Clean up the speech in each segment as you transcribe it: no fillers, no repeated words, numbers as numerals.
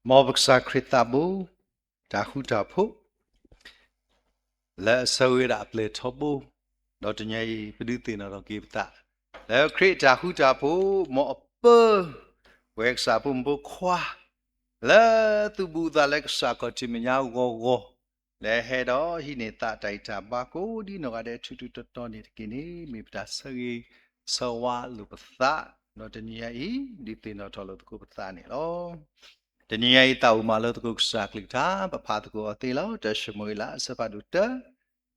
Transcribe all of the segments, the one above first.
Mobxa kritabu dahu la sawira ple thobu do tnyai piditi no kipta la krit dahu mo pe weksa pumbu khwa la tubu da lek sa ko timnya go le he do hi ne ta tai ta ba ko di no ga de thu to ni kini mi pta sagi sawa lu pta no tnyai di ti no tholo ko pta ni loတနည်းအားတောက်မှလို့တကုစာကလစ်တာပဖာတကောတေလောတရှမွေလာစပါဒုတ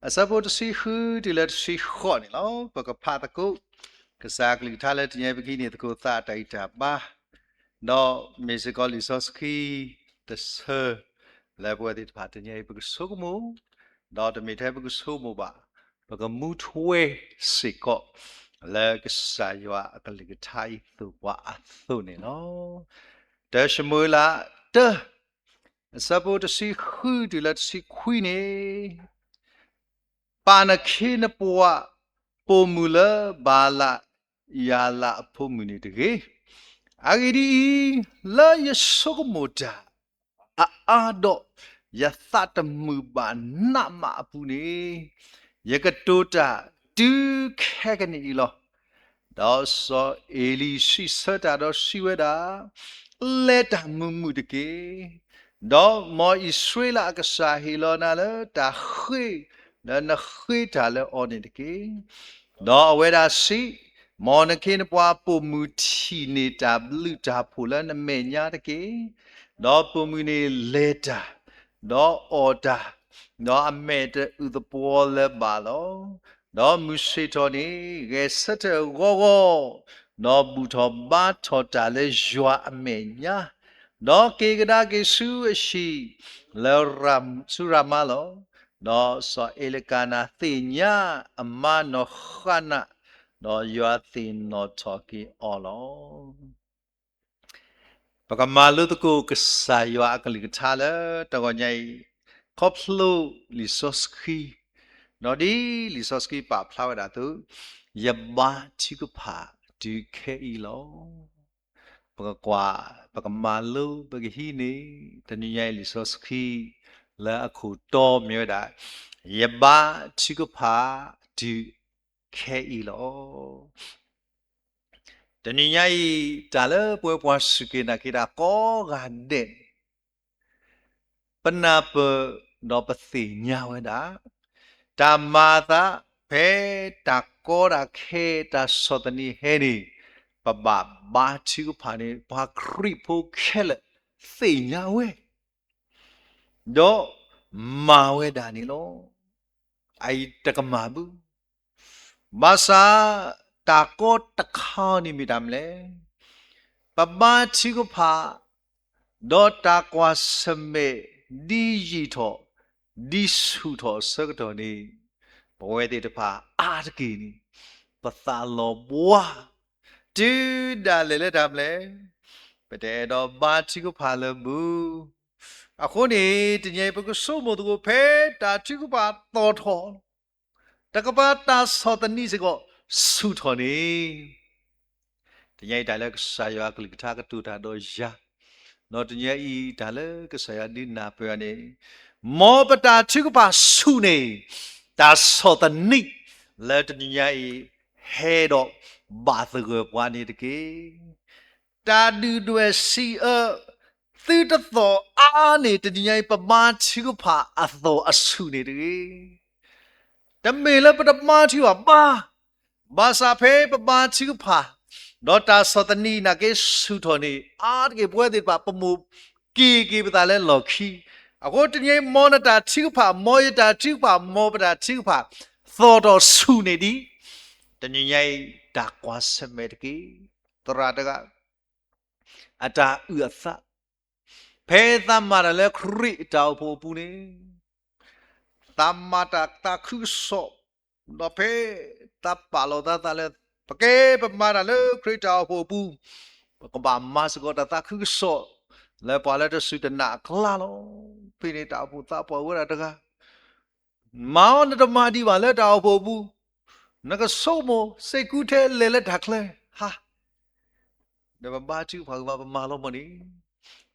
အစဖို့တစီခူဒီလက်စီခေါ်နေလောပကဖာတကုကစာကလစ်တာလက်တနည်းပကိနေတကုသတိုက်တာပါနော်မီစကောလီဆော့စကီတဆလေဘဝတိဖာတနည်းပကဆုကမူတော့တမီထဲပကဆုမူပါပကမူထွေးစိကောလေကစာယဝအကလစ်ထိုင်သူဝါသုနေနော်တရှမွေလာတစပေါ်တစီခူဒီလက်စီခွီနေပါနခေနပွားပုံမူလာဘာလာယာလာအဖို့မူနေတကေအဂီဒီလာယဆုကမိုတာအာဒိုယသတမူပါနမအပူနေယကတိုတာဒူခဲကနေလောတော့ဆိုအေလီရှိစတာတော့ရှိဝဲတာlet mumu de ke do mo israel ka sa hilona le ta khi na khi ta le on de ke do awe da si mo na ke na pwa pu mu thi ni ta blu ta phu la na me nya de ke do pu mu ni later do order do a me de u the po le ba lo do mu se to ni ge sat go no buto ba tota le jwa amenya no ke gada ke su shi le ram suramalo no so elekana thinya ama no khana no ywa thin no talki olo pakamalu to ko sa ywa akali thala to ko nyai khoplu lisoski no di lisoski pa phlawa da tu yaba chikupaဒီခဲဤလောပကကွာပကမာလုပကဟိနေတနိယလီဆောစခီလာအခုတော်မြေတာယဘာချိကဖာဒီခဲဤလောတနိယတာလပွဲပွားစကေနာကေတာကောဂန်တဲ့ပနာပနောပသိညာဝဒဓမ္မာသာဖဲတာကောရာခဲတာစောတနီဟဲနီပပဘာချီကိုဖာနေဘာခရိဖိုခဲလသိညာဝဲတော့မာဝဲဒါနီလောအိုင်တကမာဘူးဘာသာတာကောတခါနီမီတမ်လေပဘာချီကိုဖာဒေါ်တာကွာစမေဒီရီထောဒီဆုထောစကတော်နီဘဝတိတဖာအာတကီနီပသာလောဘွာဒူဒါလေတမ်လေပတေတော့ဘာချီကိုဖာလဘူးအခုနေတညေပကဆုမတို့ဖဲတာချီကိုပါတော်ထောတကပါတာစောတနီစကောဆုထောနေတညေဒါလည်းဆာယောကလိကတာကတူတာတော့ယာနော်တညေဤဒါလည်းကဆာယဒီနာပရနေမောပတာချီကိုပါဆုနေတာစောတနိလက်တညိဟဲတော့ဘာသကပွားနေတကေတာဒူတွေစီအသီတသောအာနေတညိပမာချီကဖာအသောအဆုနေတကေတမေလပတမာချီဝဘာဘာစာဖေပမာချီကဖာဒေါ်တာစောတနိနာကေဆုထောနေအာတကေပွဲတိပါပမူကီပတာလဲလော်ခီအခုတညိမောနတာချီကဖာမောယတာချီကဖာမောပတာချီကဖာသောတော်ဆုနေဒီတညိဒါကွာစမေတကီတရာတကအတာဥအသဖဲသမရလဲခရိတောက်ဖို့ပူနေသမတာတခုဆောတော့ဖဲတပ်ပါလောတာလဲပကေပမာရလဲခရိတောက်ဖို့ပူကဘာမတ်ကောတခုဆောလဲပါလဲတဆုတနာကလာလောဖိနေတောက်ဖို့တပ်ပေါ်ဝရတကမောင်းတမဒီပါလဲတောက်ဖို့ပူနကဆိုမစေကူထဲလေလက်ဓာတ်လဲဟာဒါဘာချူဖာဘာမာလောမနီ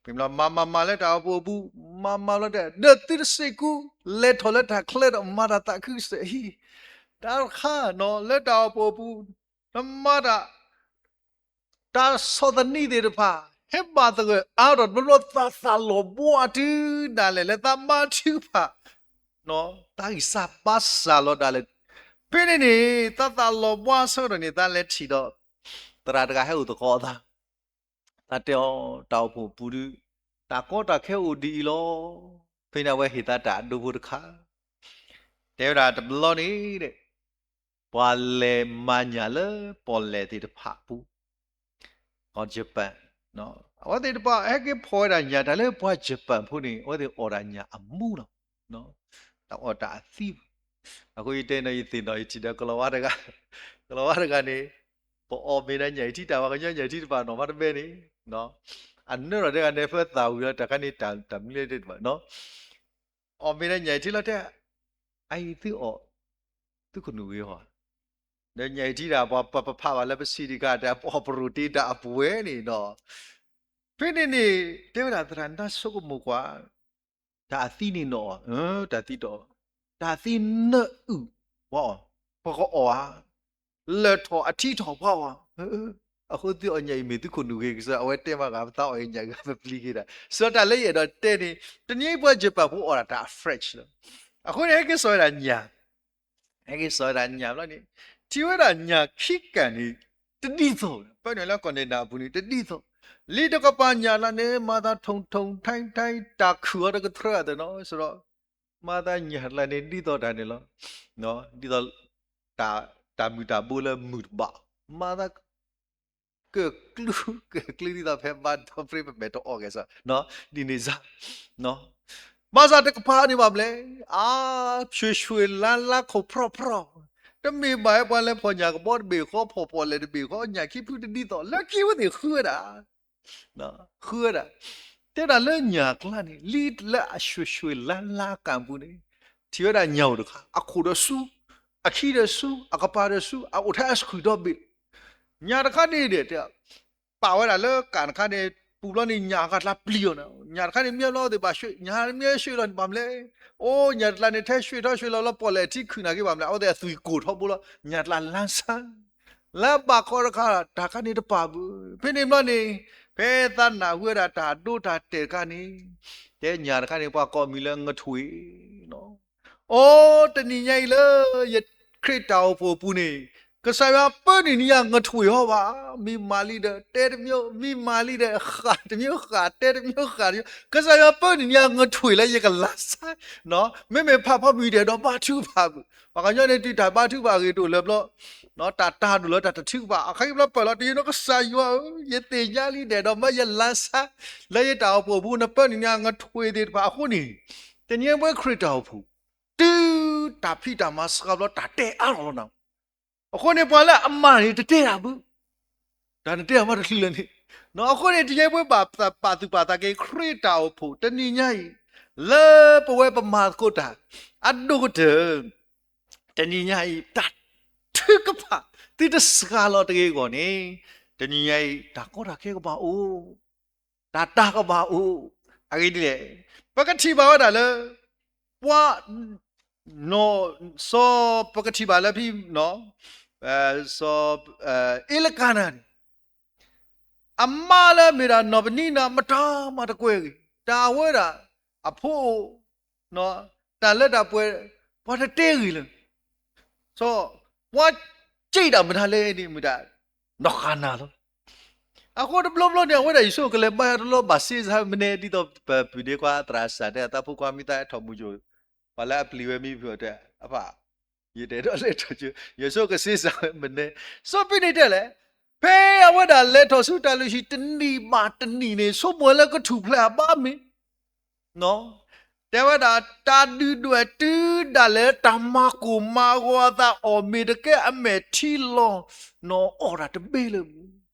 ပြင်လာမလက်တာပို့ဘူးမလက်တဲ့ဒတ်တိစိကူလက်ထော်လက်တာခလက်မာတာတခုစေဟီတာခါနော်လက်တာပို့ဘူးမာတာတာစောဒနီတဲ့ဖာဟဲ့ပါတဲ့အော်ဘလို့သာသာလောဘွားတူဒါလေလက်သမတူဖာနော်တာဤစာပါစာလောဒါလေပြင်းနေသာသာလောဘွားဆိုတော့နေတာလက်ချီတော့တရာတကဟဲ့ဦးတကောသားတတောတောက်ဖို့ပူရတာကောတာခဲဦးဒီလောဖိနေဝဲဟိတတာဒုဘုဒခါတေရာတဘလောနေတဲ့ဘွာလေမညာလေပေါ်လေတိတဖပူကောဂျပန်နော်ဝတ်တေတပါအကေဖော်ရညာဒါလေဘွာဂျပန်ဖို့နေဝတ်တေအော်ရညာအမှုတော့နော်တော့တာအသိအခုဒီတဲနေတင်တော့ချီတဲ့ကလောဝါတကနေပေါ်မေးတဲ့ညိုင်တီတာပါကညိုင်တီတပါတော့မတမဲနေနော်အနရတဲ့ကနေဖက်တာဝရတကနေတမီလေးတဲ့ပါနော်အော်မေးတဲ့ညိုင်တီလာတဲ့အိုင်သူအော်သူကနူရောတဲ့ညိုင်တီတာပါပဖပါလည်းပစီဒီကတဲ့ပေါ်ပရိုတီတာအပွဲနေတော့ဖိနေနေတေဝရတရန်ဒါဆုကမကွာဒါအသိနေတော့ဒါသိတော့ဒါသိနေဥဝါဘောအော်လက်ထော်အထီထော်ပေါ့အခုဒီအညိမေသူခုနူကေဆိုအဝဲတဲမှာကတောက်အညကပလီကေတာဆိုတော့လည်းရတော့တဲနေတနည်းပွဲဂျပန်ဖို့အော်တာ fresh လို့အခုလည်းကဆိုရညာအဲ့ကဆိုရညာလို့နေတီဝရညာခိကန်နေတတိသောပဲနေလောက်ကွန်တေနာဘူးနေတတိသောလီတကပညာလာနေမာသာထုံထိုင်းတာခူရကထရတယ်နော်ဆိုတော့မာသာညာလာနေတိသောတာနေလို့နော်တိသောတာမူတာဘူးလဲမူဘာမာသာကလူဒီတာဖဲဘာတော့ပြပဲတော့အော်ကစားနော်ဒီနေစားနော်မာသာတကပါနေပါမလဲရွှေလာခေါပရောတမေဘိုင်ပါလဲပေါ်ညာကဘောဘေခေါပေါ်လဲဘေခေါညာခိဖူတီတော့လက်ခိဝတိခူရနော်ခူရတဲ့တာလဲညာကလာနေလီလက်ရွှေလာကံဘူးနေတီရညောက်တခါအခုတော့ဆူအခီရဆူအကပါရဆူအထက်စခူတော့ဘေညာတခါနေတဲ့ပါဝဲတာလဲကန်ခါနေပူလို့နေညာကလာပလီယောနော်ညာခါနေမြေလို့တဲ့ပါရွှေညာမြေရွှေလို့ပါမလဲအိုးညာလာနေထဲရွှေလို့ပေါ်လေတိခုနာကေပါမလဲအော်တဲ့သူကိုထောက်ဖို့လို့ညာလာလန်းဆန်းလာပါခေါ်ခါဒါခါနေတပါဘူးဖိနေမလို့နေဖဲသနာဝဲတာတို့တာတဲခါနေတဲ့ညာခါနေပါကော်မီလဲငထွေနော်အိုးတနီညိုင်လေရခရစ်တောင်ဖို့ပူနေကစားရပန်းနေရငထွေဟောပါမိမာလီတဲ့တဲမျိုးမိမာလီတဲ့ခါတမျိုးခါတဲမျိုးခါကစားရပန်းနေရငထွေလဲရကလာဆိုင်နော်မေဖမိတယ်တော့ပါထုပါဘူးဘာကညနေတိတာပါထုပါကေတို့လဲဘလို့နော်တာတို့လဲတာထုပါအခိုင်ဘလို့ပလောတီနော်ကစားရရတေညာလီတဲ့တော့မရလာဆိုင်လဲရတာပို့ဘူးနပန်းနေရငထွေတဲ့ပါအခုနေတညပွဲခရစ်တောင်ဖူတူတာဖိတာမစကဘလို့တာတဲအားလို့နော်အခုနေပေါ်လာအမရီတတဲ့ရဘူးဒါနဲ့တဲ့မှာတလှလနေနော်အခုနေဒီပွဲပါသူပါတာကေခရစ်တာဖို့တဏိညာကြီးလေပွဲပမာကိုတာအဒုကတဲ့တဏိညာကြီးတတ်ထုကပါတိတစကားလို့တကေကိုနေတဏိညာကြီးဒါကောတာကေကပါအိုးတာကပါအိုးအကြီးလေပကတိပါဝတာလေပွားနော်စောပကတိပါလေပြီနော်အလကနာအမလာမေရာနော်ဘနီနာမတာမတကွဲတာဝဲတာအဖို့နော်တာလက်တာပွဲဘာတတဲကြီးလဲဆိုဘွားကြိတ်တာမထားလဲဒီမတာနော်ခနာလို့အခုတဘလဘလနေဝဲတာယူကလေးပါတော့ဘာစီစားမနေဒီတော့ဗီဒီယိုကွာတရာစားတဲ့တာဖို့ကွာမိတာထော်မှုကြဘာလဲပလီဝဲမိပြောတဲ့အဖရတဲ့တော့လက်တော်ကျရဆိုကစစ်စားမနေစောပြနေတဲ့လေဖေးအဝတ်တာလက်တော်စုတလို့ရှိတဏီမာတဏီနေဆိုမွဲလကထူဖလာပါမင်းနော်တဲဝတာတာဒူတွဲတူဒါလေတမကူမာဝါတာအော်မီတကဲအမေထီလောနော်အော်တာတပေးလို့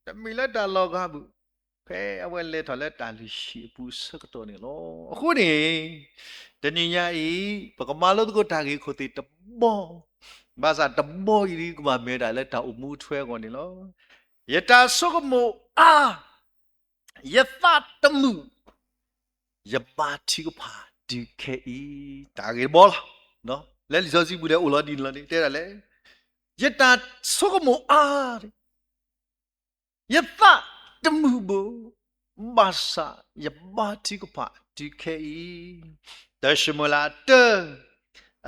တမီလက်တာလောကဘူးဖေးအဝတ်လက်တော်လက်တာလို့ရှိဘူးစကတော့နေလောအခုနေတဏီညာဤပကမာလို့ကိုတာကြီးခိုတီတဘောဘာသာတဘောဤကမမဲတာလက်တာအမှုထွဲကုန်နေလောယတာဆုကမောယသတမှု ရပါတိကပါဒီခေဤတာကေဘောလားနော်လဲလီစောစီဘူးလဲအိုလောဒီလောနေတဲ့ရလဲယတာဆုကမောအားယတတမှုဘောဘာစာယပါတိကပါဒီခေဤတရှမလာတ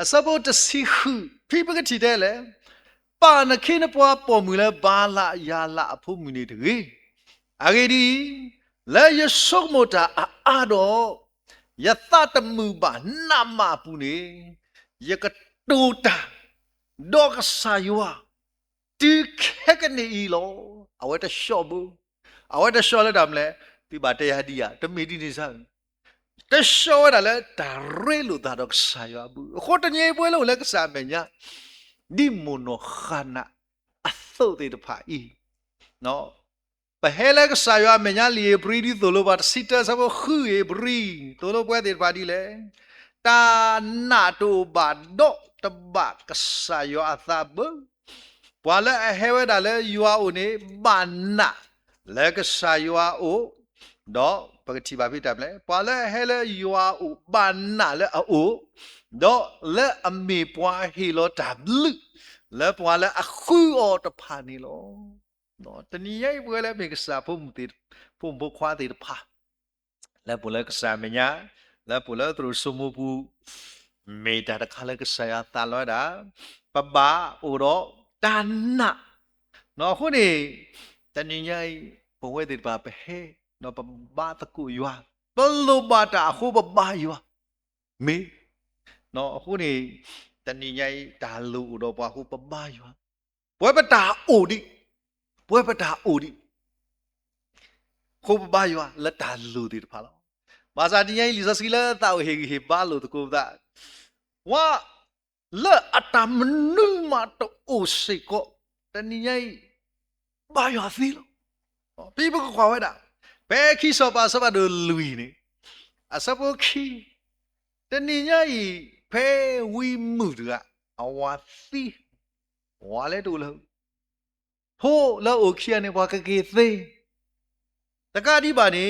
အစဘောတစီခုဖိပကတိတဲ့လေပါနခိနပွားပေါ်မူလဲဘာလာယာလာအဖို့မူနေတကေအဂေဒီလဲယဆုကမောတာအာတော့ယသတမှုပါနာမပူနေယကတူတာဒေါကဆာယဝတိခေကနေဤလောအဝတ်တရှော့ဘူးအဝတ်တရှော့လက်တယ်မလဲဒီပါတရားဒီရတမီဒီနေစားတရှော့ရလဲဒါရဲလို့ဒါတော့ဆာယဝဘူးခေါ်တညေပွဲလို့လဲကစားမယ်ညာဒီမွန်နခနာအသုတ်တဲ့ဖာဤနော်ပဟဲလကဆာယဝမညာလီပရီဒီတိုလိုပါစီတာဆဘခူေပရီတိုလိုပွဲတဲ့ပါဒီလေတာနာတိုဘာဒေါတဘကဆာယဝအသဘပွာလဲအဟဲဝဲဒါလဲယူအိုနေဘာနာလဲကဆာယဝအိုတော့ပကတိပါဖိတပ်လဲပွာလဲဟဲလဲယူအိုဘာနာလဲအိုတော့လဲအမေပွာဟီလောဒါဘလူလဲပွာလဲအခုအော်တဖာနေလောနော်တနည်းရိုက်ပွဲလဲမေကစားဖို့မတည်ဖို့ဘခွာတည်ဖာလဲပလဲကစားမညာလဲပလဲသူစမဘူးမေတာတခါလဲကစားရတာလောတာပပအိုတော့တာနာနော်ခုနေတနည်းရိုက်ဘဝတည်ပါပဲဟဲနော်ပပတကူယွာဘလောဘာတာခုပပယွာမေနော်ခုနေတနည်းရိုက်ဒါလူတော့ပွားခုပပယွာဘဝပတာအိုဒီပွဲပတာအိုဒီခိုးပါရွာလက်တာလူဒီတဖာလောမာစာတီယိုင်လီစစကီလာတာဟေဟေပါလို့တကူတာဝါလက်အတမနုမတော့အိုစိကောတနီယိုင်ဘာရွာသီလို့ပြပခွာဝဲတာဘဲခီစောပါစပါတို့လူီနေအစပုခီတနီယိုင်ဖဲဝီမှုကအဝါသီဝါလဲတို့လို့ဟိုလောအိုခီယနေဘွားကကေသေးတကားဒီပါနေ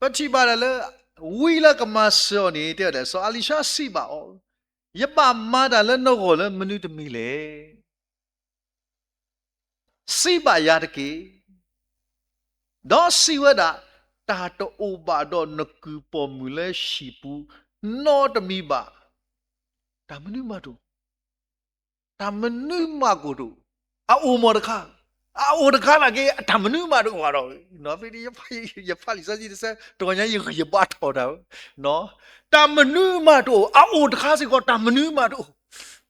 ပတိပါလဲဝီလာကမဆောနေတဲ့တယ်ဆိုအလီရှာစီပါအောယပမာဒါလဲနောကိုလဲမနုတမီလေစီပါရတကေဒေါ်စီဝဒတာတိုအိုဘာဒေါ်နကူပေါ်မူလဲရှိပူနောတမီပါဒါမနုမတို့ဒါမနုမကိုတို့အိုမော်တခါအိုတခါလာကေအမနုမတို့ဟောတော့နော်ဖီဒီရဖာလီစစီစတော်ညာရပါတော်တော့နော်တမနုမတို့အိုတခါစီကတမနုမတို့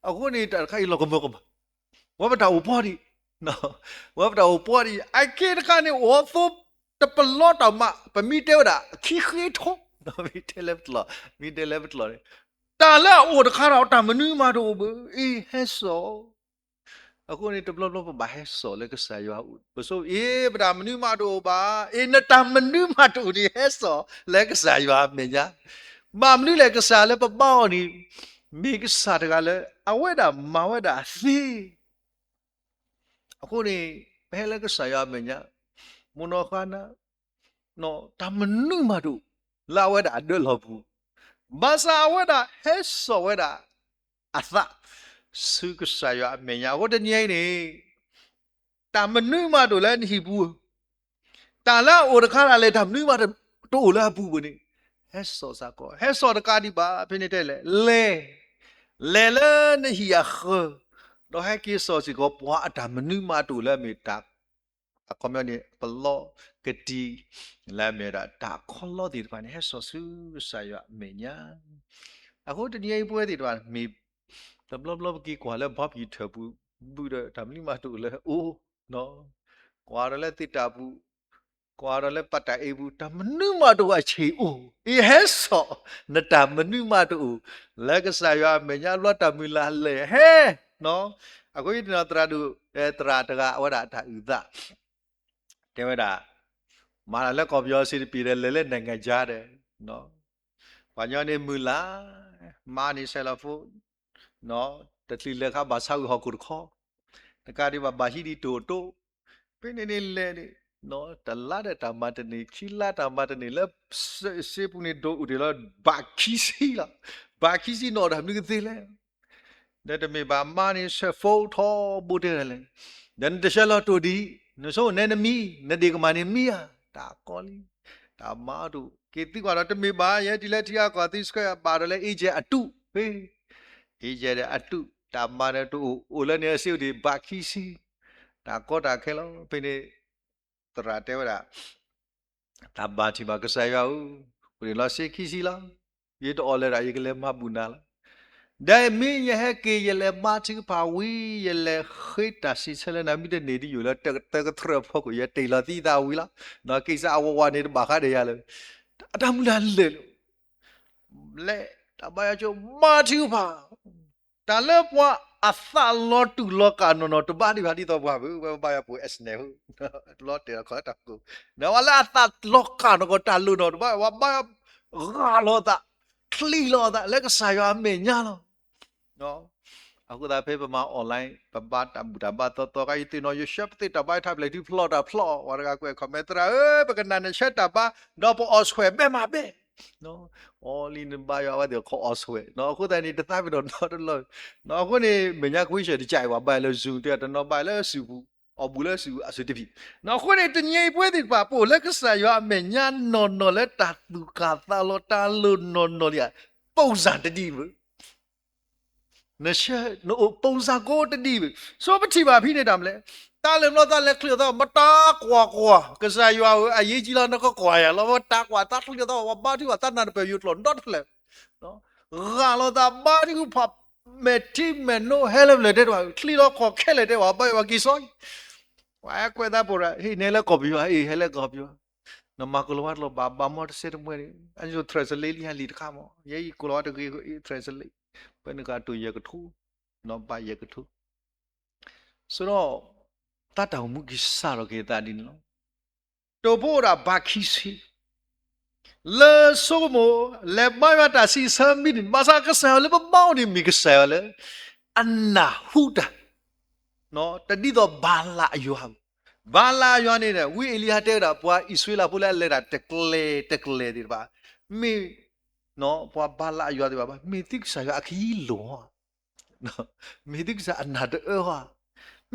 အခုနေတခါလောကမကမဝဘတာအိုပေါ်ဒီနော်ဝဘတာအိုပေါ်ဒီအကေတခါနေဝသုတပလောတော်မပမီတဲတာခိခိထောနော်မီတဲလက်လောမီတဲလက်လောတာလာအိုတခါတော့တမနုမတို့အေးဟဲဆောအခုနေတဘလဘဘာဟဲဆောလေကဆာယဝဘဆိုအေးဗဒါမနုမတို့ပါအေးနတမနုမတို့ဒီဟဲဆောလေကဆာယဝမညာမမနုလေကဆာလေပပောင်းနီမိကဆာတကလည်းအဝဲတာမဝဲတာစီအခုနေဘဲလေကဆာယဝမညာမနောခနာနော်တမနုမတို့လာဝဲတာဒွလောဘူးဘာသာဝဲတာဟဲဆောဝဲတာအသစုကဆာယအမေညာဟိုတညိနေတာမနုမတို့လည်းနေဘူးတာလာအိုတခါလာလေတာမနုမတို့လာဘူးဘနေဟဲဆောစာကောဟဲဆောတကာဒီပါဖိနေတဲ့လေလေနေဟီယာခတော့ဟဲကီဆောစီကောပွားအတာမနုမတို့လည်းမေတာအကွန်မြူနီပလောကတိလည်းမေတာတာခေါ်လို့ဒီပါနေဟဲဆောစုဆာယအမေညာအခုတညိပွဲဒီတော့မေတဘလဘလကီကွာလဲဘာပြီထဘူးဘူးတဲ့ဒါမလီမတူလဲအိုးနော်ကွာရလဲတိတာဘူးကွာရလဲပတ်တာအေးဘူးဒါမနုမတူအချေအိုးအေးဟဲဆောနတာမနုမတူလက်ကစားရမညာလွတ်တာမူလာလေဟဲနော်အခုဒီနော်တရာဒူတရာတကအဝဒတာဥဒတဲဝဒမာလာလက်ကောပြောစီပြည်တယ်လဲနိုင်ငံကြားတယ်နော်ဘာညနေမူလာမာနီဆယ်လာဖူနော်တတိလက်ခါဘာဆောက်ဟောကုခေါတကားဒီဘာဟီဒီတိုတိုပြင်းနေလေ no talada tamatani kila tamatani la sepuni do udela bakisi la bakisi no da mi thile da me ba mani se fo tho bude le dan de shala to di no so ne mi ne de kamani mi ya ta koli ta ma du ke ti kwa da me ba ye di le ti ya kwa ti ska ba da le e je atu he e je de atu ta ma de tu o le ne se di bakisi ta ko ta ke lo pe ne tra te wa ta ba ti ba ka sa ya u we la se ki si la ye to ole ra ye ke le ma bu na la da mi ye he ke ye le ma ti pa wi ye le khoi ta si se le na mi de ne di yo la te ka tra pho ko ye te la ti da wi la na ki sa wa wa ne ba kha de ya le ta mu la le ta ba ya cho ma ti pa ta le pwa a sa lo tu lo ka no to ba di to ba ya pu es ne hu lo te kho ta ku na wa la ta lo ka no ko ta lu no ba ga lo ta kli lo ta le ka sa ya me nya lo no aku ta pe ma online ba ta ba to ka ti no you shop ti ta ba ta le ti plot wa ga ku comment ra ba ka na ne chat ta ba no po os square be ma be no only in ba ya wa de ko os square no aku ta ni ta ta bi no no no aku ni me nya ku she ti chai wa ba le zu ti ta no ba le su bu o bu le su a su ti bi no aku ni ti nyei pwe ti ba po le ka sa ya me nya no le ta tu ka ta lo ta lu no ya ပုံစံတတိဘူးနရှက်နို့ပုံစံကိုတတိဘူးဆိုပတိပါဖိနေတာမလဲတာလင်လို့တာလက်ခလတော့မတာကွာကစားရွာအရေးကြီးလာတော့ကွာရလောတာကွာတာခလတော့ဘာတိဝတနာပဲယူလို့တော့ဖလဲနော်ဂါလောတာဘာတိဖပ်မေတိမေနိုဟဲလလေတဲ့ဝခလီတော့ခေါ်ခဲလေတဲ့ဝဘာဝကီဆိုဝါကွဲတာပေါ်ဟိနေလေကော်ပီဟေဟဲလေကော်ပီနမကလောဝတ်လောဘာမော့စစ်မွေအန်ဂျိုထရက်စလေးလီဟာလီတခါမောယေကလောဝတ်ကေထရက်စလေးဘယ်နကတူရကထူနော်ပါရကထူဆိုတော့တတ်တောင်မှုကိစ္စတော့ကေတာဒီနော်တိုဖို့တာဘာခီစီလေဆိုမလေမယတာစီဆမ်မီမစာကဆာလေဘမောင်းနေမီကဆာလေအနာဟူတာနော်တတိတော့ဘာလာအယောဟာဘာလာယောနေတဲ့ဝီအလီဟာတဲ့တာပွားဣဆွေလာပူလာလက်တာတကလေဒီပါမေနော်ပွားဘာလာယောတဲ့ပါမေတိကဆာအခီလောနော်မေတိကဆာအနာတဲ့ဟာ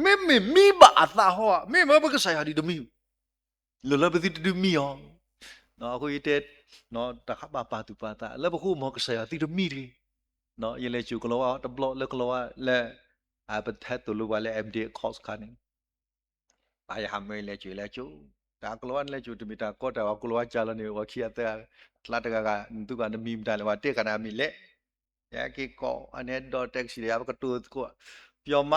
မေမိဘာအသာဟောမေမဘကဆာယာဒီဒမီလောလပတိဒမီယောနော်အခုရတဲ့နော်တခါပါတူပါတာလည်းဘခုမောကဆာယာတိဒမီဒီနော်ရလေချူကလောတဘလလကလောလဲအပသက်တူလူဝလဲ MD course ခါနေပါရဟမဲလဲချူလဲချူတာကလောလဲချူတမီတာကောတာကလောချာလနေဝခိယတဲ့လာတကကသူကနမီမတလဲဝတဲ့ကနာမီလဲရကေကောအနေတော့တက်စီရဘကတူကိုပြောမ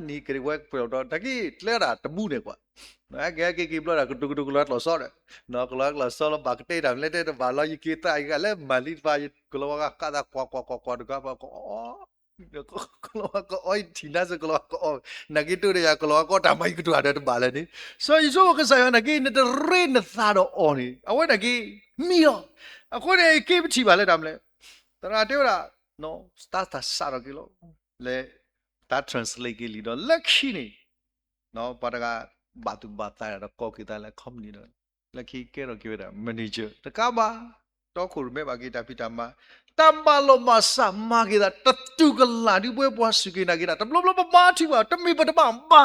နီကရဝက်ပြောတော့တကိလဲတာတမှုနေကွာနော်ကဲကေဘလာကတူကလာလောဆောတယ်နော်ကလာဆောလဘကတဲ့တယ်လက်တဲ့ဘာလာယကိတာကလည်းမလီပါကလောကကာကွာတကပါကောကလောကအိုတီနာစကလောကနဂီတူရကလောကတမိုက်တူရတဲ့ဘာလဲနိဆိုယိဆိုကဆာယနဂီနတရေနသာတော့အော်နိအဝဲနဂီမီယောအခုနေကိပချီပါလဲဒါမလဲတရာတေရာနော်စတာစာရကီလောလေတာ translate ကလီတော့လက်ခိနေနော်ပါတကဘာတူဘာတာရကောကီတာလက်ကွန်နီတော့လက်ခိကဲတော့ပြောတာ manager တကဘာတော့ခုမဲဘာကီတာဖီတာမတမ်ဘာလောမဆာမာကီတာတတူကလာဒီပွဲပွားစုကီနာကီတာတဘလဘဘာတီပါတမီပတပမ်ဘာ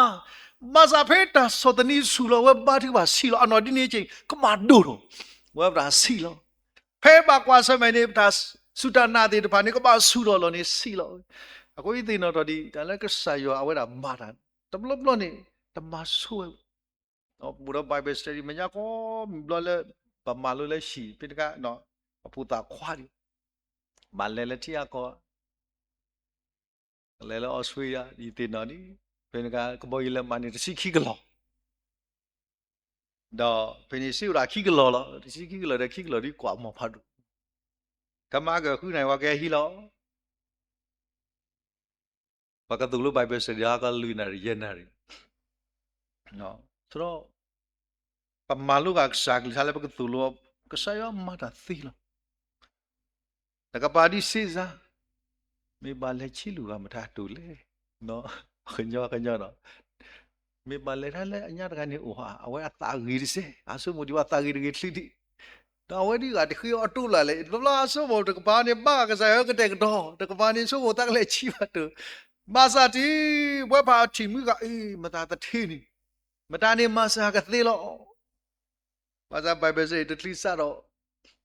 မဇာဖေတာစောတနီဆူလောဝဘာတီပါစီလောအနော်ဒီနေချင်းကမာဒိုတော့ဝဘာစီလောဖေဘာကွာစမဲနေတာစူတနာတေတဖာနေကဘာဆူလောလောနေစီလောအခုဒီနော်တော်ဒီဒါလည်းကဆာယောအဝဲတာမာတာတဘလနေတမဆူနော်ဘူရဘိုင်ဘယ်စတဒီမညာကောဘလလေပမာလိုလဲရှိပိတကနော်အပူတာခွာဒီမလဲလက်တီကောလဲလောအော်စတြေးလျဒီတင်နော်ဒီပိတကကဘောရလမနီတစီခီကလောတော့ဖိနေစီရာခီကလောလောတစီခီကလောတဲ့ခီကလောဒီကွာမဖတ်ဘူးကမကခုနိုင်ဝကဲဟီလောဘကတူလိုဘိုင်ဘယ်စတဒီကလူနာရနာရီနော်ဆိုတော့ပမာလူကစားကလေးလည်းဘကတူလိုကစားရမတာသီလောတကပါဒီစီစာမေပါလက်ချီလူကမထားတူလေနော်ခညောတော့ မေပါလေထားလေအညာတကနေဟိုဟာအဝဲအသာကြီးစေအဆုမဒီဝသာကြီးကြီးလှိတိတော်ဝဲဒီကတခေအတုလာလေဘလာဆုမတကဘာနေပါကစားရကတဲ့တော့တကဘာနေဆုမတက်လေချီပါတူမာစာတီဝဲပါချီမိကအေးမတာတထေးနေမတာနေမာစာကသေးလို့မာစာဘိုင်ဘယ်စေတတိစတော့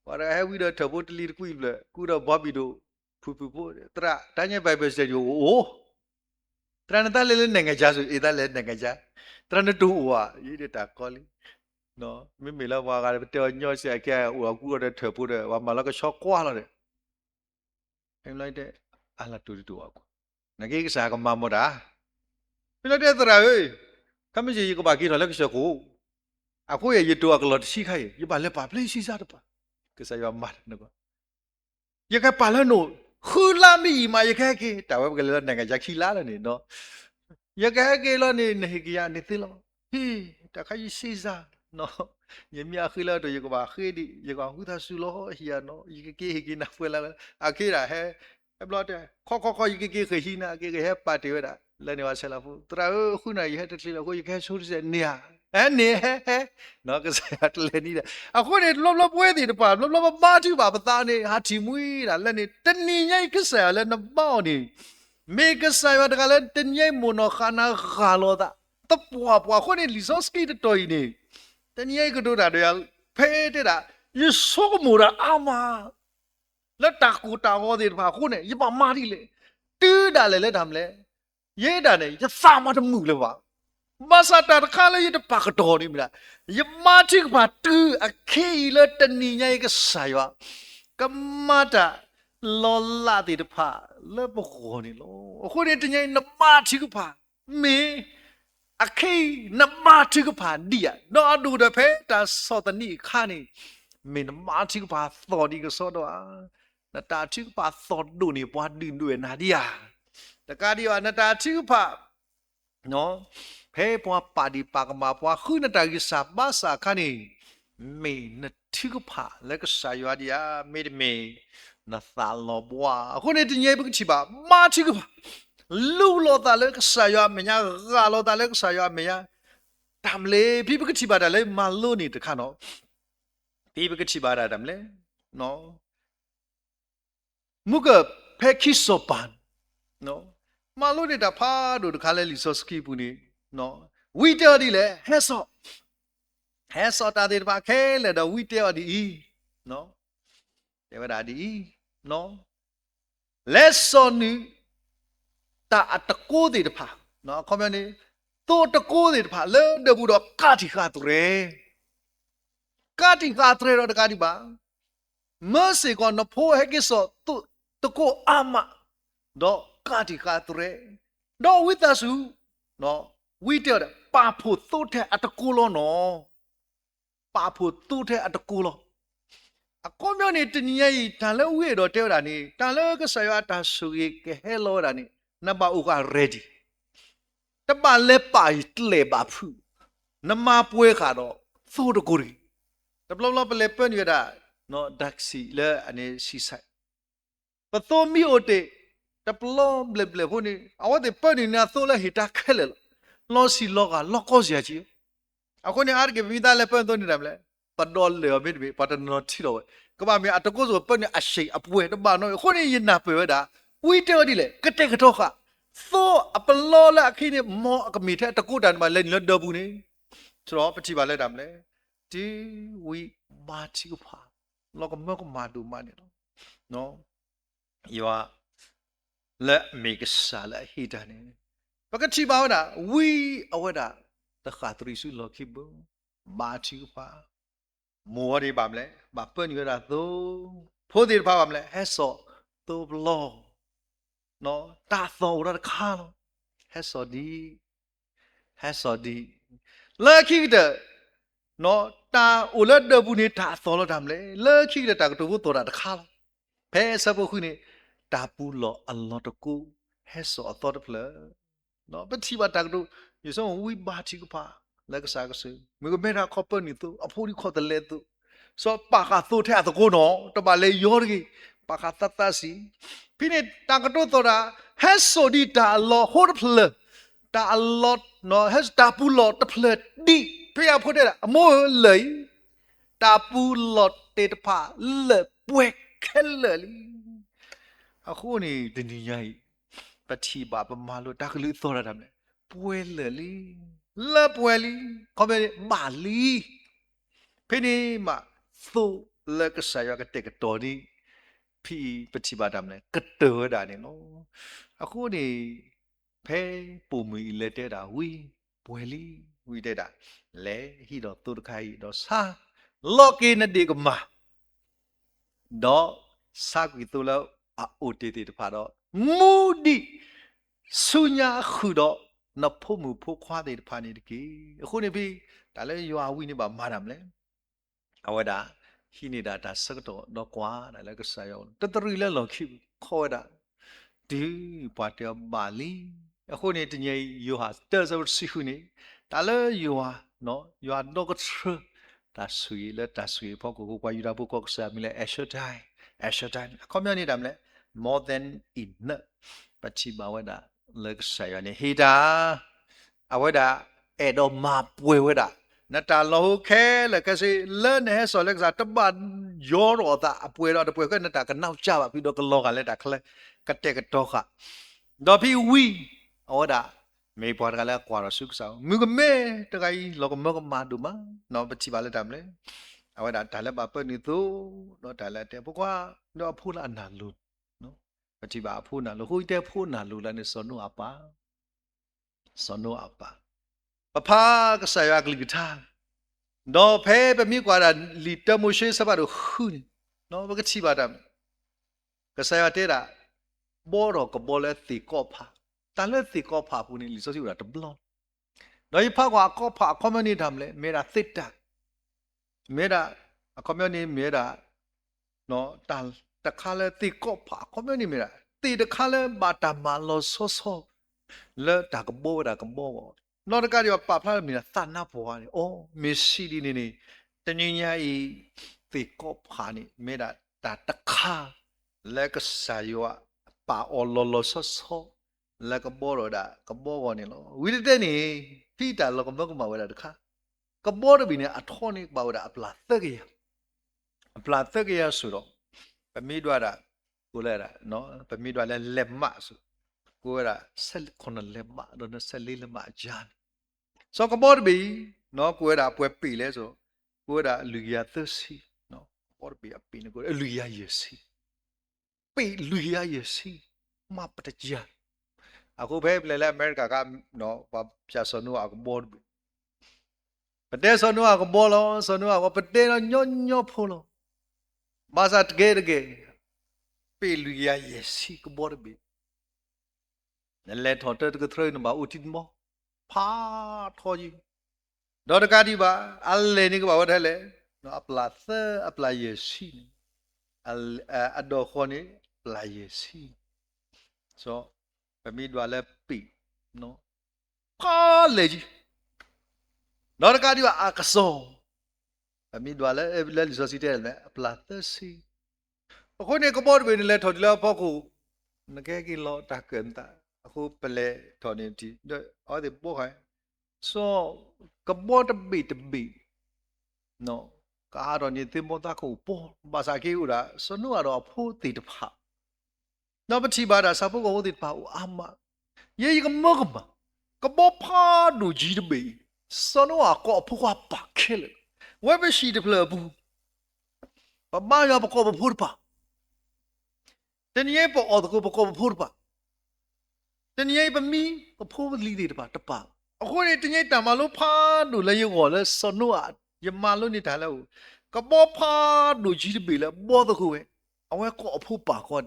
ဘာလဲဟဲဝီတော့ထဘုတ်တလီကွီလေကူတော့ဘောဘီတို့ဖူဖူဖို့တရတန်းရဲ့ဘိုင်ဘယ်စေကိုအိုးတရနတလေးနိုင်ငံကြဆိုအေးတလည်းနိုင်ငံကြတရနတူဝါရေးတာကောလီနော်မိမိလာဝါကတော်ညော့ဆက်ကဲဟိုကူတော့ထဖို့တဲ့ဝါမလာကရှော့ကွာလာတဲ့အိမ်လိုက်တဲ့အလာတူတူကွာငါကြီးကစားကမမတာပြလို့တဲ့တရာဟေးခမကြီးကဘာကြီးတော့လက်ကရှော့ကိုအခုရဲ့ရတူကလော်ရှိခိုင်းရပါလက်ပါပလေးရှိစားတပါကစားရမတ်နော်ရကပါလနိုခူလာမီမာရခဲကေတာဝဲကလေးနိုင်ငံကြခီလာတယ်နော်ရခဲကေလို့နေဟီကရနေသီလို့ဟီတခါကြီးရှိစားနော်ညမြခီလာတော့ရကပါခေဒီရကဟူသာဆူလို့ဟီယာနော်ရကေဟီကနာဖွေလာအခီရာဟဲဘလော့တဲ့ခေါ်ရကေခေဟီနာကေဟဲပါတီဝဲတာလဲနေဝဆလာဖူတရာခုနာရဟတလီလို့ကိုရခဲဆိုးတဲ့နေဟာနေဟဲနော်ကစားတလဲနေတာအခုနေလောပွဲတည်တပါလောမာတူပါပသားနေဟာတီမွေးတာလက်နေတဏီညိုက်ကစားလဲနပေါနေမေကစားရတကလည်းတညိုက်မနောခနာခါလို့တာတပွားပွားခုနေလီဆိုစကီတော်နေတညိုက်ကတို့တာတွေဖဲတဲ့တာယေဆိုမူရာအမလက်တကူတာဟောတဲ့ပါခုနေရပါမာရီလေတူးတာလေလက်ထမ်းလေရေးတာနေရစာမတမှုလေပါမာစာတာခါလေရတပါကတော်နေမလားယမာတိကပါတူအခေလတနီညိုက်ကစားရကမတာလောလာတဲ့ဖာလေဘခေါ်နေလို့အခုနေတညိုက်နမာတိကပါမေအခေနမာတိကပါဒီရနော်အဒူတဲ့ဖဲတာစောတနီခါနေမင်းနမာတိကပါသော်ဒီကစောတော့နတာတိကပါသော်ဒူနေပွားဒင်းတွေနာဒီယာတကားဒီဝနတာတိကပါနော်ဖဲပွားပါဒီပါကမာပွားခုနတာကြီးစာပါစာခါနေမေနတိကပါလက်ကဆာယွာဒီယာမေနသာလောဘွာအခုနေတညေပကချီပါမာတိကပါလူလောတာလက်ကဆာယွာမညာဂါလောတာလက်ဆာယွာမညာတမ်လေဖိပကချီပါတာလေမလို့နေတခါနော်ဖိပကချီပါတာတမ်လေနော်မုကဖဲခိစောပန်နော်မလို့နေတာဖာတို့တခါလဲလီဆိုစကီပူနေနော်ဝီတာဒီလေဟဲဆောတာဒီပါခဲလေတော့ဝီတာဒီနော်တေဝဒါဒီနော်လက်စောနီတာအတကိုးဒီတဖာနော်ခေါမနေတော့တကိုးဒီတဖာလဲတဘူးတော့ကာတိခါတူရဲတော့တကားဒီပါမစေကောနဖိုးဟဲကိစောတူတကိုးအာမတော့ကာတိခါတူရဲတော့ဝိတဆူနော်ဝိတဲ့ပါဖို့သို့တဲ့အတကူလောနော်ပါဖို့သို့တဲ့အတကူလောအကောမျိုးနေတနည်းရေးတန်လဲဝိတော့တဲတာနေတန်လဲကဆရာတာဆူရေကဟဲလောတာနေနဘာဥက ready တပါလဲပါလေပါဖူနမပွဲခါတော့သို့တကူရီတဘလပလေပန်ရတာနော်ဒက်စီလဲအနေစီဆိုင်ပသောမီအိုတေတပလောဘလဘလဟိုနေအဝတ်ပန်နေသို့လဲဟီတာခဲလေလောစီလောကလောကောစရာကြီးအခုနေအားကဗီဒါလဲပန်တော့နေတယ်မလဲပဒေါ်လေအမေဒီပတနော်တီတော့ကဘာမီအတကောဆိုပန်နေအရှိအပွဲတပါနော်ခုနေရနာပွဲတာဝီတောဒီလေကတဲ့ကတော့ခသောအပလောလာခိနေမောအကမီတဲ့တကုတန်မှာလဲလဒဘူးနေဆိုတော့ပတိပါလဲတာမလဲဒီဝီမာချီဖာလောကမောကမာဒူမနေနော်ယောလက်မေကဆာလာဟီတာနေပကတိပါဝဒဝီအဝဒတခါတရီစုလောခိဘမာချီဖာမောရီပါမလဲမပန်ရတာသို့ဖိုးဒီပါပါမလဲဟဲဆောသို့ဘလောနော်တာသောရခါနော်ဟဲဆောဒီလက်ခိတဲ့နော်တာအိုလက်ဒဘူးနေတာသောလတမ်လေလက်ခိတဲ့တာကတူတော်တာတခါလားဘဲဆဘခုနေတာပူလောအလောတကူဟဲဆောအသောတဖလနော်ပတိပါတာကတူယေဆုံးဝိဘာတိကပါလက်ကစားကစမေကမေရာခေါပနီတူအဖိုးဒီခေါ်တယ်လေတူစောပါခါသို့တဲ့တကူနော်တပါလေယောရီပါခါတတစီဖိနေတာကတူတော်တာဟဲဆိုဒီတာလောဟိုတဖလ ta a lot nó hết ta pu lot ta phlet đi bây giờ phốt đây là mua lấy ta pu lot tê ta pha lệ quẹt cái lệ li à khu này tình gì vậy bắt chi bà bà mà lo ta cứ lưỡi to ra đam này quẹt lệ li lệ quẹt li có mấy bà li thế này mà su lệ cái sai cái tê cái to điพี่ปฏิบัติธรรมเนี่ยกระเตอด่าเนี่ยเนาะအခုနေဖဲပုံမီလက်တဲ့တာဝီပွဲလီဝီတဲ့တာလဲဟီတော့သူတခိုင်တော့စာလော့ကေနဒီကမာတော့စာကွီတူလောက်အိုတီတီတဖာတော့မူဒီဆုညာခုတော့နဖို့မှုဖို့ခွာတဲ့တဖာနေတကေအခုနေပြီဒါလဲရွာဝီနေပါမာရမလဲအဝဒါဟိနေတာဒါစကတော့ကွာဒါလည်းကစားရောတတရီလဲလော်ခိခေါ်တာဒီပါတဘာလီအခုနေတညယူဟာတဲဇောစီခုနေဒါလည်းယူဟာနော်ယူဟာတော့ကထဒါဆွေလက်ဒါဆွေဖို့ကိုကွာယူတာဖို့ကိုစားမိလဲအရှ်တိုင်းအခုမြနေတာမလဲ more than enough ပချိဘဝဒါလက်စားရနေဟိတာအဝဒါအဲ့တော့မပွေဝဒါနတာလောခဲလကစီလဲနေဆောလက်စားတပတ်ရောတော့တာအပွေတော့တပွေကနတာကနောက်ကြပါပြီးတော့ကလောကလည်းတာခလကတဲ့ကတော့ခတော့ပြီးဝီဩဒါမေပေါ်ကလည်းကွာတော့စုဆောင်မြကမဲတခိုင်လောကမကမာဒူမနော်ပချိပါလက်တမ်းလေဩဒါဒါလည်းပါပနေသူတော့ဒါလည်းတဲ့ဘကွာတော့ဖူးလာနာလူနော်ပချိပါဖူးနာလူဟိုတဲ့ဖူးနာလူလည်းနေစောနုအပါပဖာကဆရာကလိကထားတော့ဖဲပမိကွာတာလီတမိုရှိစပါတော့ခုနော်ဘကချိပါတမ်းကဆရာတဲ့တာဘောတော့ကဘောလဲတီကောဖာတန်လဲတီကောဖာပူနေလီဆိုစီတာတဘလောတော့ယဖကွာကောဖာကွန်မြူနတီတမ်းလဲမေရာသစ်တာမေရာကွန်မြူနတီမေရာနော်တန်တခါလဲတီကောဖာကွန်မြူနတီမေရာတီတခါလဲဘာတာမာလောဆောလဲတာကဘောနော်တကယ်ပါဖလာမီသနာပေါ်ကနေအော်မက်ဆီဒီနေတညညာဤတေကောဖာနေမေဒါတာတခါလက်ကစားယောပါအော်လောဆောလက်ကဘောရတာကဘောကနေလောဝီတဲ့နေဖိတာလောကမကမဝဲတာတခါကဘောရဘီနေအထောနိပါဝတာအပလာသက်ကေဆိုတော့ပမီဒွာတာကိုလဲတာနော်ပမီဒွာလဲလက်မဆိုကိုရဆက်ခွန်လက်မတော့ဆက်လေးလက်မဂျန်စောကဘော်ဘီနော်ကိုရပွဲပီလဲဆိုကိုရလူရသစီနော်ဘော်ဘီအပီနကိုလူရရစီပီလူရရစီမပတကြအခုပဲလဲအမေရိကကနော်ပြဆနူအကဘော်ဘီပတဲဆနူအကဘော်လောဆနူအကပတဲညောဖိုလောဘာသာတကယ်ပီလူရရစီကဘော်ဘီလဲထော်တဲ့ကထရနမဦးတင်မောဖာထော်ကြီးတော့တကားဒီပါအလဲနေကဘာဝတ်လဲနော်အပလာယေစီအဒိုခေါနေပလာယေစီဆိုပမီဒွာလဲပီနော်ဖာလေကြီးတော့တကားဒီပါအကဆောပမီဒွာလဲလီဆိုစီတဲလဲအပလာသစီအခုနေကဘောဘင်းလဲထော်ဒီလာပေါ့ကိုနကဲကီလောတာကန်တာအခုပလဲထော်နေတီအော်ဒီပို့ခိုင်းဆိုကဘောတဘီနော်ကာတော့နေသင်္ဘောသားကိုပေါ်ဘာသာကေဦးတာစနုကတော့ဖိုးတီတဖာနော်ပတိပါတာစပုတ်ကိုတီတဖာဦးအမယေကမောကမကဘောဖာဒူဂျီတဘီစနုကောဖိုးကပါခဲလေဝဲဘရှိတဖလဘူးပမာရပကောဘဖိုးပါတနည်းပေါ်အော်တကိုပကောဘဖိုးပါတနည်းပမီပဖိုးလီဒီတပါအခုနေတနည်းတမလို့ဖာဒူလေရောလဲစနုယမလို့နေတာလဲကဘောဖာဒူဂျီတဘီလဲဘောတခုပဲအဝဲကောအဖို့ပါကော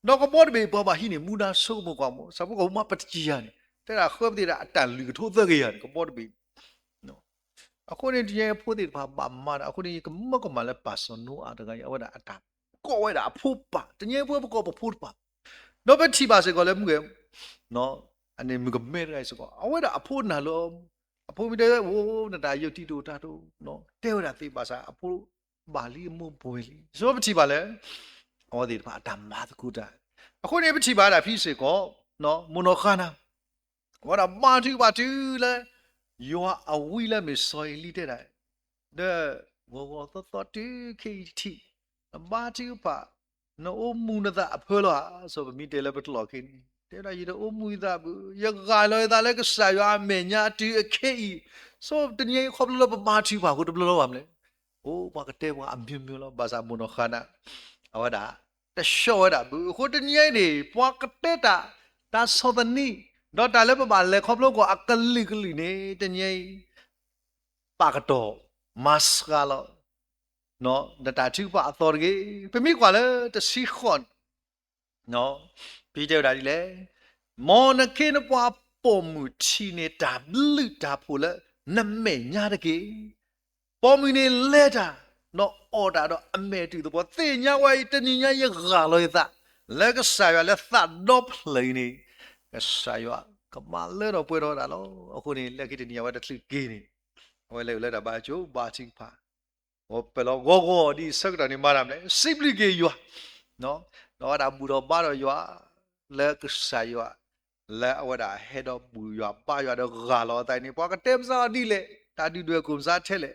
တော့ကဘောတဘီဘောပါဟိနေမူနာဆုမကွာမောစပုကမပတကြီးရနေတဲ့ကခွဲတဲ့အတန်လူထိုးသက်ကြရကဘောတဘီနော်အခုနေဒီဖို့တဲ့ဘာမာအခုနေကမကမလဲပါစနုအတကရဝဒအတကောဝဲတာအဖို့ပါတနည်းဖို့ကောဖို့ပါတော့ပဲထိပါစေကောလဲမှုကနော်အနေမကမဲရဲစကောအဝဲတာအဖို့နာလို့အဖိုးမတဲ့ဝိုးနတာယုတ်တီတိုတာတိုနော်တဲဝရသိပါစားအဖိုးဘာလီမဘွေလီဇောပတိပါလဲအော်ဒီပါတမတ်ကူတာအခုနေပတိပါတာဖိစေကောနော်မွန်နောခနာ我那马头把头了，有啊为了没所以里的来，那我都到底可以提，马头把那我木那的破了，所以米得了不落去。แต่ละยีโอมุยดาบุยังกาลอยตาเล็กสายว่าเมียนตีเคอีโซ่ตนี้ขบลบมาทีบ่ากูตบลบามเลยโอ้ปากเตว่าอัมพิมพ์ลบภาษามุนขนาเอาว่าดาแต่ชอบดาบุกูตนี้นี่ปากเตตาสอดนี้ดอตาเล็บบ่าเลยขบลบก็อักลิกลินี่ตนี้ปากโตมาสกาลเนาะแต่ตาชื่อว่าอัตอร์กีเป็นมีกว่าเลยแต่สีขอนเนาะพี่เจ้าได้เลยมอนเคนปวาปมุชีเนตาบลึตาพูละนั่นเมียดกีปมุเนเลดาเนาะออดาดอเมติตัวเตียไว้ตนี้ยังกาลอยตาแล้วก็สายว่าแล้วสัตว์ดบเลยนี่ก็สายว่าก็มาเล่เราไปรอดาล้อคนนี้แล้วคิดนี่ว่าจะสิกีนี่เอาไว้เลยดาบาจูบาจิงพาโอ้เปล่าโง่ดีสักตอนนี้มาทำเลยสิบลิกีอยู่เนาะแล้วดาบุรบาร์อยู่แล้วก็สายว่าแล้วว่าดาเฮดบุยป้ายว่าดกาลอตายนี่พอก็เต็มซาดีเลยตาดีด้วยกุมซาเทเลย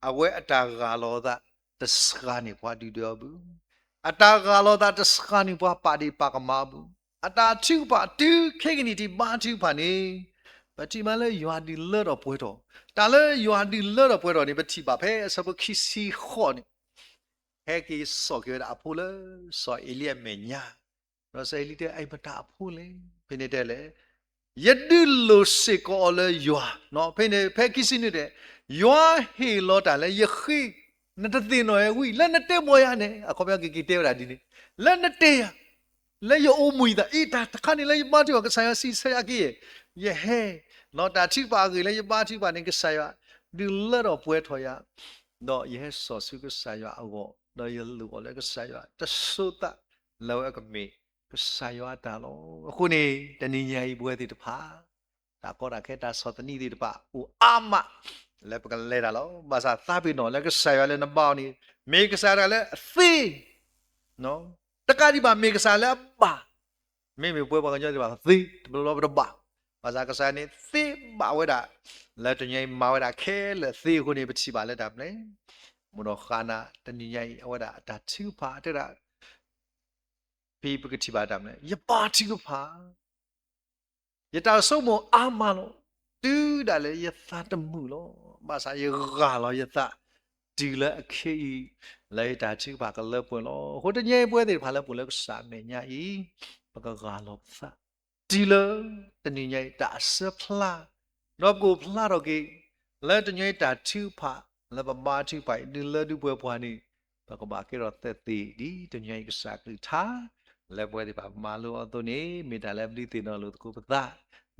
เอาไว้อัตากาลอตาตสกานี่พอดีด้วยบุอัตากาลอตาตสกานี่พอปาดีปากมาบุอัตาชิวปาดูเคกินี่ที่บ้านชิวปานี่ปฏิมาเลยอยู่ดีเลิศอป่วยต่อแต่เลยอยู่ดีเลิศอป่วยต่อนี่ปฏิบัติเพ่สบุคิสีข้อนี่เฮกิสอกเกิดอภูเลยสอเอเลียเมียเราใส่ลิเดไอ้บัตาพูเลยเป็นเดเลยยัดดิโลสิกอเลยยัวเนาะเป็นเพ่กิสินี่เดยัวเฮโลตาเลยยักขีนั่นตัดตีนอยวิแล้วนั่นเตะมวยอันเนี่ยอะเขาเป็นกี่เตะอะไรดีนี่แล้วนั่นเตะแล้วยัวอมุยตาอีตาตะขันนี่แล้วบ้านที่ว่าก็ใส่สีใส่กี่ยัเฮเนาะตาที่ปากเลยบ้านที่ว่านี่ก็ใส่ว่าดิเลอร์ป่วยถอยเนาะยัสอสุก็ใส่ว่าเอาเนาะยัลูกแล้วก็ใส่ว่าจะสุดตาแล้วก็มีก็สายว่าตาโลคุณนี่แต่นี่ยังอีบัวติดผ้าตาก็รักแค่ตาสอดนี่ติดผ้าอูอามาแล้วก็เลยตาโลภาษาตาพี่น้องแล้วก็สายว่าเลยน้ำบ่าวนี่เมกสายอะไรฟีเนาะตะการที่บ้านเมกสายแล้วบ้าไม่มีบัวบางอย่างที่บ้านฟีตบลบบ้าภาษากษายนี่ฟีบ้าเวดาแล้วตัวยังมาเวดาแค่เลยฟีคุณนี่เป็นชีบาเลยดับเลยมุนขานแต่นี่ยังเวดาตาชื่อผ้าที่ละพี่ปกติบ้าดำเนี่ยอย่าปาทิ้งก็พาอย่าตาสมองอามาโลดูได้เลยอย่าตาตมือโลภาษาอย่ากาลอย่าตาดีเลยโอเคเลยตาทิ้งพาก็เลิกปวดโลคนที่ยังปวดติดพาเลิกปวดเลิกสามเนี่ยอีปากก็กาลซะดีเลยแต่นี่ยังตาเสือพลาดอกกูพลาดอกกี้แล้วตัวยังตาทิ้งพาแล้วปมาทิ้งไปดีเลยดูปวดปวดนี่ปากก็บากี่รถเตะตีดีตัวยังก็สักหรือท่าแล้วพอที่แบบมาลูกตัวนี้มีแต่เล็บดีตีนอลูกกูปะตา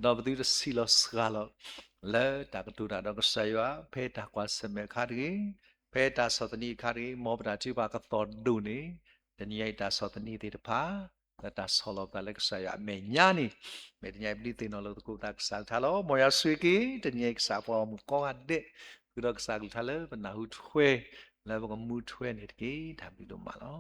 ดอกตีจะสิลสกาลแล้วตากตัวนั้นก็ใส่ว่าเพศตากว่าสมัยขาดีเพศตาสอดนี้ขาดีมอบราชิบาก็ตอดดูนี่แต่นี่ไอ้ตาสอดนี้ตีผ้าแล้วตาสลบแต่เล็กใส่เมียนี่เมียดีตีนอลูกกูตากสักทะเลมอยสุกี้แต่นี่ไอ้สักพอมุกอัดเด็กกูตากสักทะเลเป็นนาหุดเวแล้วก็มุดเวนี่ที่ทำดีดูมาล้อ